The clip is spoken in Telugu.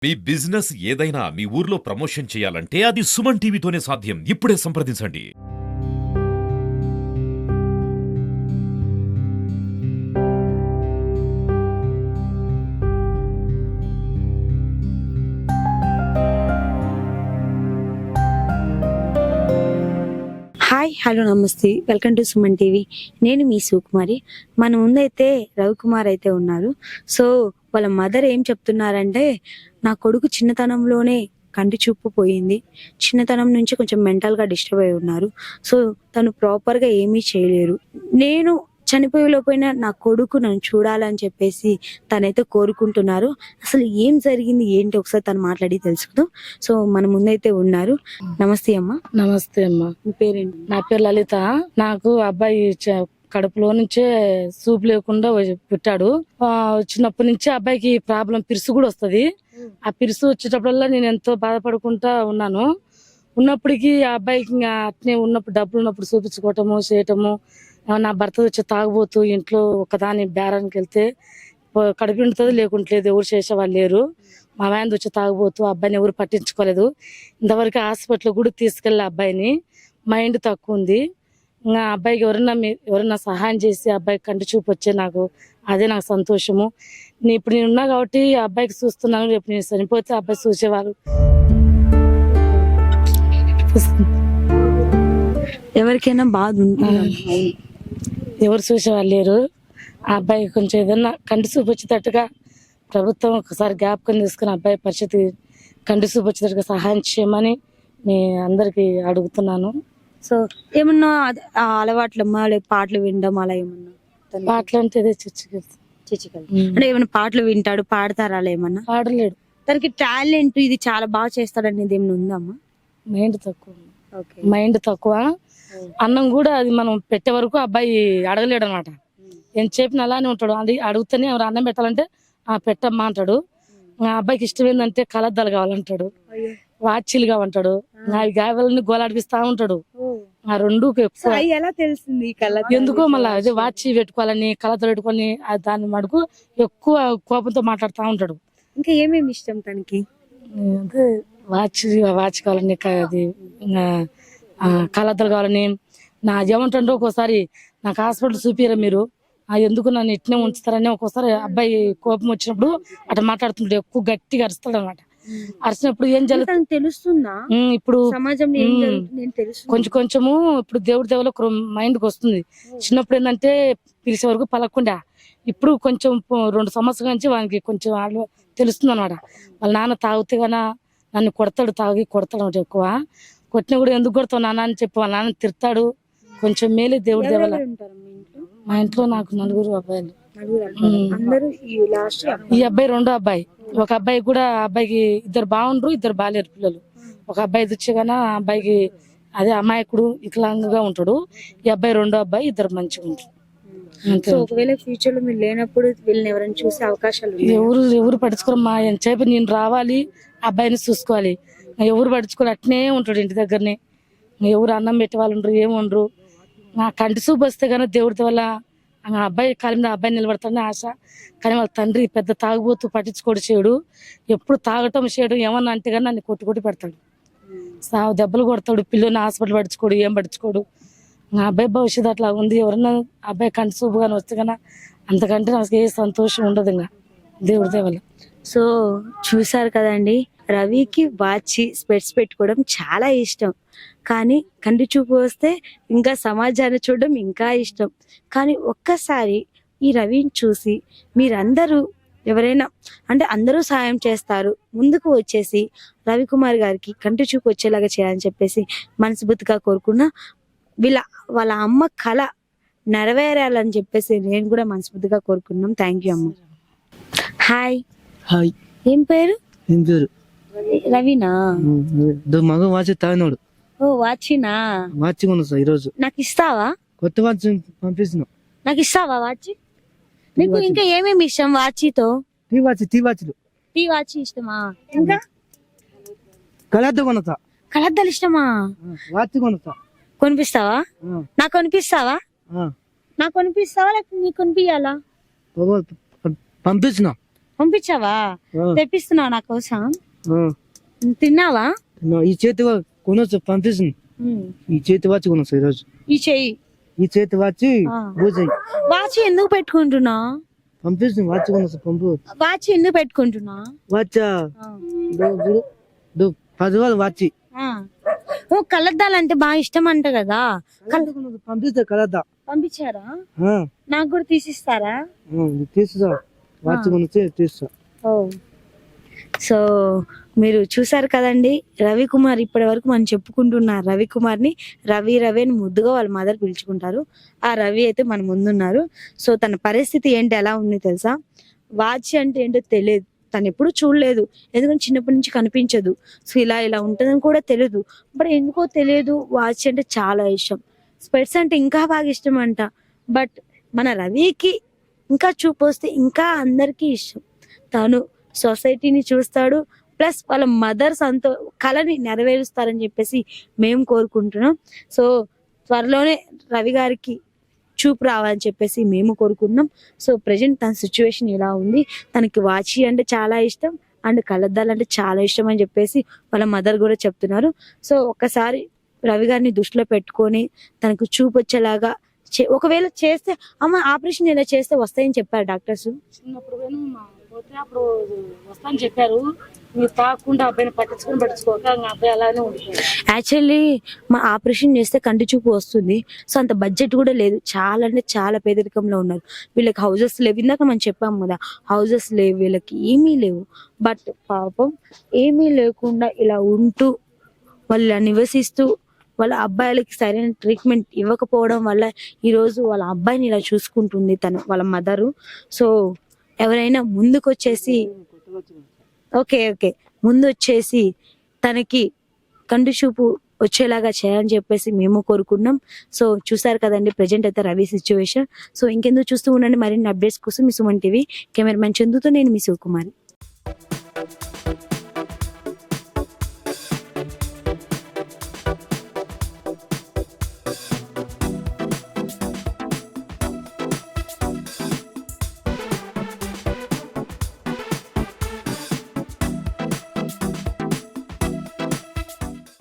మీ బిజినెస్ ఏదైనా మీ ఊర్లో ప్రమోషన్ చేయాలంటే అది సుమన్ టీవీతోనే సాధ్యం. ఇప్పుడే సంప్రదించండి. హాయ్ హలో నమస్తే, వెల్కమ్ టు సుమన్ టీవీ. నేను మీ సుకుమారి. మన ముందైతే రవికుమార్ అయితే ఉన్నారు. సో వాళ్ళ మదర్ ఏం చెప్తున్నారంటే, నా కొడుకు చిన్నతనంలోనే కంటి చూపు పోయింది, చిన్నతనం నుంచి కొంచెం మెంటల్గా డిస్టర్బ్ అయి ఉన్నారు. సో తను ప్రాపర్గా ఏమీ చేయలేరు. నేను చనిపోయేలోపోయినా నా కొడుకు నన్ను చూడాలని చెప్పేసి తనైతే కోరుకుంటున్నారు. అసలు ఏం జరిగింది ఏంటి ఒకసారి తను మాట్లాడి తెలుసుకుందాం. సో మన ముందైతే ఉన్నారు. నమస్తే అమ్మా. నమస్తే అమ్మా. మీ పేరేంటి? నా పేరు లలిత. నాకు అబ్బాయి కడుపులో నుంచే సూపు లేకుండా పుట్టాడు. చిన్నప్పటి నుంచి అబ్బాయికి ప్రాబ్లం పిరుసు కూడా వస్తుంది. ఆ పిరుసు వచ్చేటప్పుడల్లా నేను ఎంతో బాధపడుకుంటా ఉన్నాను. ఉన్నప్పటికీ ఆ అబ్బాయికి అట్నే ఉన్నప్పుడు డబ్బులు ఉన్నప్పుడు చూపించుకోవటము చేయటము. నా భర్త వచ్చి తాగుబోతూ ఇంట్లో ఒకదాని బేరానికి వెళ్తే కడుపు ఉంటుంది, లేకుంటలేదు, ఎవరు చేసేవాళ్ళు లేరు. మా ఆయన వచ్చి తాగుబోతూ అబ్బాయిని ఎవరు పట్టించుకోలేదు. ఇంతవరకు హాస్పిటల్ కూడా తీసుకెళ్ళి అబ్బాయిని మైండ్ తక్కువ ఉంది. ఇంకా అబ్బాయికి ఎవరన్నా సహాయం చేసి అబ్బాయికి కంటి చూపు వచ్చే నాకు అదే నాకు సంతోషము. ఇప్పుడు నేను ఉన్నా కాబట్టి ఆ అబ్బాయికి చూస్తున్నాను. రేపు నేను చనిపోతే అబ్బాయి చూసేవాళ్ళు ఎవరికైనా బాధ ఉంటుంది, ఎవరు చూసేవాళ్ళు లేరు. ఆ అబ్బాయి కొంచెం ఏదన్నా కంటి చూపు వచ్చేటట్టుగా ప్రభుత్వం ఒకసారి జ్ఞాపకం తీసుకుని అబ్బాయి పరిస్థితి కంటి చూపు వచ్చేటట్టుగా సహాయం చేయమని మీ అందరికి అడుగుతున్నాను. సో ఏమన్నా అలవాట్లమ్మా, లేక పాటలు వినడం అలా ఏమన్నా? పాటలు అంటే అంటే ఏమన్నా పాటలు వింటాడు, పాడతారా అలా ఏమన్నా? పాడలేడు. తనకి టాలెంట్ ఇది చాలా బాగా చేస్తాడనేది ఏమైనా ఉందమ్మా? మైండ్ తక్కువ. అన్నం కూడా అది మనం పెట్టే వరకు అబ్బాయి అడగలేడు అనమాట. ఏం చెప్పిన అలానే ఉంటాడు. అది అడిగితేనే ఎవరు అన్నం పెట్టాలంటే పెట్టమ్మా అంటాడు. అబ్బాయికి ఇష్టం ఏంటంటే కలద్దాలు కావాలంటాడు, వాచీలు కావంటాడు, అవి కావాలని గోలాడిపిస్తా ఉంటాడు. ఆ రెండు ఎక్కువ. ఎలా తెలిసింది? ఎందుకో మళ్ళీ అదే వాచి పెట్టుకోవాలని కలద్దలు పెట్టుకొని దాని మటుకు ఎక్కువ కోపంతో మాట్లాడుతూ ఉంటాడు. ఇంకా ఏమేమి ఇష్టం తనకి? అదే వాచ్ కావాలని, అది కలద్దలు కావాలని. నా ఏమంటాడు ఒక్కోసారి నాకు హాస్పిటల్ చూపిరా మీరు, ఎందుకు నన్ను ఇట్నే ఉంచుతారని ఒక్కోసారి అబ్బాయి కోపం వచ్చినప్పుడు అట్లా మాట్లాడుతుంటాడు. ఎక్కువ గట్టిగా అరుస్తాడు అనమాట. అరిచినప్పుడు ఏం జరుగుతుంది తెలుస్తుందా? ఇప్పుడు కొంచెం కొంచెము ఇప్పుడు దేవుడి ఒక మైండ్కి వస్తుంది. చిన్నప్పుడు ఏంటంటే పిలిచే వరకు పలకుండా, ఇప్పుడు కొంచెం 2 సంవత్సరాల నుంచి వానికి కొంచెం తెలుస్తుంది అనమాట. వాళ్ళ నాన్న తాగితే గానా నన్ను కొడతాడు, తాగి కొడతాడు అనమాట. ఎక్కువ కొట్టిన కూడా ఎందుకు కొడతావు నాన్న అని చెప్పి వాళ్ళ నాన్న తిడతాడు. కొంచెం మేలే దేవుడి దేవల. మా ఇంట్లో నాకు 4 అబ్బాయిలు. ఈ అబ్బాయి రెండో అబ్బాయి. ఒక అబ్బాయి కూడా అబ్బాయికి 2 బాగుండ్రు, 2 బాలేరు పిల్లలు. ఒక అబ్బాయి వచ్చేగానే ఆ అబ్బాయికి అదే అమాయకుడు వికలాంగంగా ఉంటాడు. ఈ అబ్బాయి రెండో అబ్బాయి, 2 మంచిగా ఉంటారు. ఒకవేళ ఫ్యూచర్ లో మీరు లేనప్పుడు వీళ్ళని ఎవరైనా చూసే అవకాశాలు? ఎవరు పట్టించుకోరమ్మా. ఎంతసేపు నేను రావాలి, అబ్బాయిని చూసుకోవాలి. ఎవరు పట్టించుకోవాలి, అట్నే ఉంటాడు ఇంటి దగ్గరనే. ఎవరు అన్నం పెట్టే వాళ్ళు ఉండరు, ఏముండరు. నా కంటి చూపు వస్తే గానీ దేవుడి వల్ల అబ్బాయి కాలం మీద అబ్బాయి నిలబడతాడని ఆశ. కానీ వాళ్ళ తండ్రి పెద్ద తాగుబోతూ పట్టించుకోడు, చేయడు. ఎప్పుడు తాగటం చేయడం ఏమన్నా అంటే కానీ నన్ను కొట్టి పెడతాడు. సాగు దెబ్బలు కొడతాడు. పిల్లల్ని హాస్పిటల్ పట్టించుకోడు, ఏం పట్టించుకోడు. నా అబ్బాయి భవిష్యత్తు అట్లా ఉంది. ఎవరన్నా అబ్బాయి కంటి చూపు కానీ వస్తే కన్నా అంతకంటే నాకు ఏ సంతోషం ఉండదు ఇంకా దేవుడి దేవల. సో చూసారు కదండి, రవికి వాచి స్పెట్స్ పెట్టుకోవడం చాలా ఇష్టం. కానీ కంటి చూపు వస్తే ఇంకా సమాజాన్ని చూడడం ఇంకా ఇష్టం. కానీ ఒక్కసారి ఈ రవిని చూసి మీరందరూ ఎవరైనా అంటే అందరూ సాయం చేస్తారు, ముందుకు వచ్చేసి రవికుమార్ గారికి కంటి చూపు వచ్చేలాగా చేయాలని చెప్పేసి మనస్ఫూర్తిగా కోరుకున్నా. వాళ్ళ అమ్మ కళ నెరవేరాలని చెప్పేసి నేను కూడా మనస్ఫూర్తిగా కోరుకున్నాం. థ్యాంక్ యూ అమ్మ. హాయ్. హాయ్. ఏం పేరు? ఏం పేరు? రవినా? మగ వాచ్ తాగినాడు. ఓ వాచినా? వాచ్ కొనుస్తా ఈరోజు. నాకు ఇస్తావా? కొత్త వాచ్ పంపిస్తున్నా. నాకు ఇస్తావా వాచ్? నీకు ఇంకా ఏమేమి ఇష్టం వాచితో? టీ వాచ్లు. టీ వాచ్ ఇష్టమా? ఇంకా కలద్ద కొనుస్తా. కలద్దలు ఇష్టమా? వాచ్ కొనుస్తా. కొనిపిస్తావా? నాకు కొనిపిస్తావా? నాకు కొనిపిస్తావా లేకపోతే నీకు కొనిపియాలా? పంపిస్తున్నా. పంపించావా? ఆ, తెప్పిస్తున్నావు నా కోసం. ఆ. తిన్నావా? ఈ చేతి కొనొచ్చు పంపిస్తుంది. ఈ చేతి వాచ్ కొనొచ్చు ఈరోజు. ఈ చెయ్యి ఈ చేతి వాచ్ పూజ వాచ్ ఎందుకు పెట్టుకుంటున్నా? పంపిస్తుంది. వాచ్ కొనొచ్చు పంపు. వాచ్ ఎందుకు పెట్టుకుంటున్నా? Watch 10,000 watch. ఓ కలద్దాలంటే బాగా ఇష్టం అంట కదా. పంపిస్తా కలద్దా. పంపించారా? నాకు కూడా తీసిస్తారా? తీస్తా. వాచ్ కొనొచ్చి తీస్తా. సో మీరు చూసారు కదండి, రవికుమార్ ఇప్పటి వరకు మనం చెప్పుకుంటున్నారు. రవికుమార్ని రవి రవి అని ముద్దుగా వాళ్ళ మదర్ పిలుచుకుంటారు. ఆ రవి అయితే మన ముందున్నారు. సో తన పరిస్థితి ఏంటి, ఎలా ఉంది తెలుసా? వాచ్ అంటే ఏంటో తెలియదు, తను ఎప్పుడు చూడలేదు, ఎందుకంటే చిన్నప్పటి నుంచి కనిపించదు. సో ఇలా ఉంటుందని కూడా తెలియదు. బట్ ఎందుకో తెలియదు, వాచ్ అంటే చాలా ఇష్టం. స్పెట్స్ అంటే ఇంకా బాగా ఇష్టం అంట. బట్ మన రవికి ఇంకా చూపు వస్తే ఇంకా అందరికీ ఇష్టం. తను సొసైటీని చూస్తాడు, ప్లస్ వాళ్ళ మదర్స్ అంతా కళని నెరవేరుస్తారని చెప్పేసి మేము కోరుకుంటున్నాం. సో త్వరలోనే రవి గారికి చూపు రావాలని చెప్పేసి మేము కోరుకుంటున్నాం. సో ప్రజెంట్ తన సిచ్యువేషన్ ఇలా ఉంది. తనకి వాచి అంటే చాలా ఇష్టం అండ్ కలద్దాలు అంటే చాలా ఇష్టం అని చెప్పేసి వాళ్ళ మదర్ కూడా చెప్తున్నారు. సో ఒక్కసారి రవి గారిని దృష్టిలో పెట్టుకొని తనకు చూపు వచ్చేలాగా ఒకవేళ చేస్తే, అమ్మ ఆపరేషన్ ఇలా చేస్తే వస్తాయని చెప్పారు డాక్టర్స్. చిన్నప్పుడు పోతే అప్పుడు వస్తాను చెప్పారు. మీరు తాకుండా అబ్బాయిని పట్టించుకోక అబ్బాయి అలానే ఉంటుంది. యాక్చువల్లీ మా ఆపరేషన్ చేస్తే కంటి చూపు వస్తుంది. సో అంత బడ్జెట్ కూడా లేదు, చాలా అంటే చాలా పేదరికంలో ఉన్నారు. వీళ్ళకి హౌజెస్ లేవు, ఇందాక మనం చెప్పాము కదా, హౌజెస్ లేవు, వీళ్ళకి ఏమీ లేవు. బట్ పాపం ఏమీ లేకుండా ఇలా ఉంటూ వాళ్ళు ఇలా నివసిస్తూ వాళ్ళ అబ్బాయిలకి సరైన ట్రీట్మెంట్ ఇవ్వకపోవడం వల్ల ఈరోజు వాళ్ళ అబ్బాయిని ఇలా చూసుకుంటుంది వాళ్ళ మదరు. సో ఎవరైనా ముందుకొచ్చేసి ముందు వచ్చేసి తనకి కంటి చూపు వచ్చేలాగా చేయాలని చెప్పేసి మేము కోరుకున్నాం. సో చూసారు కదండి ప్రెజెంట్ అయితే రవి సిచ్యువేషన్. సో ఇంకెందుకు చూస్తూ ఉండండి మరిన్ని అప్డేట్స్ కోసం మీ సుమన్ టీవీ. కెమెరామెన్ చందుతో నేను మీ శివకుమారి.